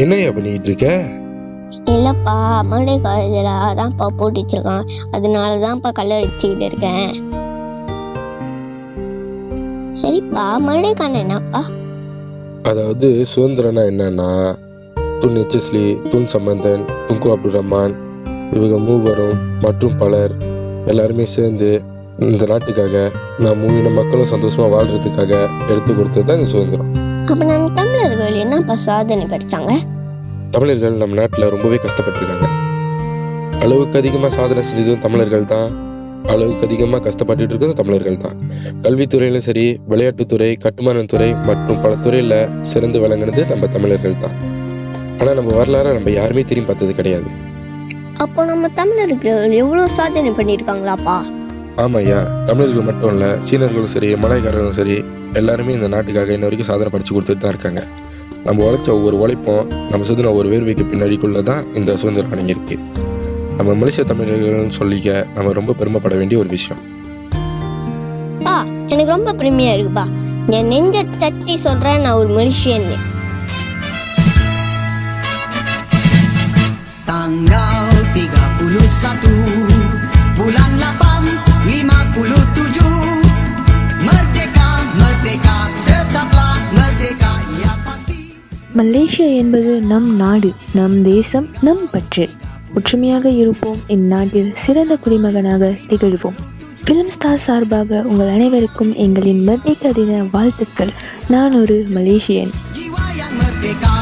என்னையா பண்ணிட்டு இருக்க? இல்லைப்பா, மண்டே காலேஜில் தான்ப்பா போட்டு வச்சிருக்கான். அதனால தான்ப்பா கலர் அடிச்சுக்கிட்டு இருக்கேன். சரிப்பா, மண்டே கான என்னப்பா? அதாவது சுதந்திரம்னா என்னன்னா, Tun HS Lee, Tun Sambanthan, Tunku Abdul Rahman, இவங்க மூவரும் மற்றும் பலர் எல்லாருமே சேர்ந்து இந்த நாட்டுக்காக நான் மூவின மக்களும் சந்தோஷமா வாழ்றதுக்காக எடுத்து கொடுத்தது தான் இந்த சுதந்திரம். அப்போ நம்ம தமிழர்கள் என்னப்பா சாதனை படித்தாங்க? தமிழர்கள் நம்ம நாட்டில் ரொம்பவே கஷ்டப்பட்டிருக்காங்க. அளவுக்கு அதிகமாக சாதனை செஞ்சதும் தமிழர்கள் தான், அளவுக்கு அதிகமாக கஷ்டப்பட்டுட்டு இருக்கிறதும் தமிழர்கள் தான். கல்வித்துறையிலும் சரி, விளையாட்டுத்துறை, கட்டுமானத்துறை மற்றும் பல துறையில் சிறந்து விளங்குனது நம்ம தமிழர்கள் தான். ஆனால் நம்ம வரலாறை நம்ம யாருமே திரும்பி பார்த்தது கிடையாது. அப்போ நம்ம தமிழர்கள் எவ்வளோ சாதனை பண்ணியிருக்காங்களாப்பா? ஆமாம் ஐயா, தமிழர்கள் மட்டும் இல்லை, சீனர்களும் சரி, மலாய்க்காரர்களும் சரி, எல்லாருமே இந்த நாட்டுக்காக இன்ன வரைக்கும் சாதனை படித்து கொடுத்துட்டு தான் இருக்காங்க. நம்ம உழைச்ச ஒவ்வொரு உழைப்பும், நம்ம சுதந்திர ஒரு வேர்வைக்கு பின்னாடிக்குள்ளே தான் இந்த சுதந்திரம் அடங்கியிருக்கு. நம்ம மலேசிய தமிழர்கள்னு சொல்லிக்க நம்ம ரொம்ப பெருமைப்பட வேண்டிய ஒரு விஷயம். எனக்கு ரொம்ப பெருமையா இருக்குப்பா. என் நெஞ்ச தட்டி சொல்கிறேன், நான் ஒரு Malaysian. Tanggal 31 bulan 8 57 Merdeka, merdeka, tetaplah merdeka, ya pasti. Malaysia என்பது நம் நாடு, நம் தேசம், நம் பற்று. ஒற்றுமையாக இருப்போம், இந்நாட்டில் சிறந்த குடிமகனாக திகழ்வோம். ஃபிலிம் ஸ்டார் சார்பாக உங்கள் அனைவருக்கும் எங்களின் மெர்டேகா தின வாழ்த்துக்கள். நான் ஒரு மலேசியன். Jiwa yang merdeka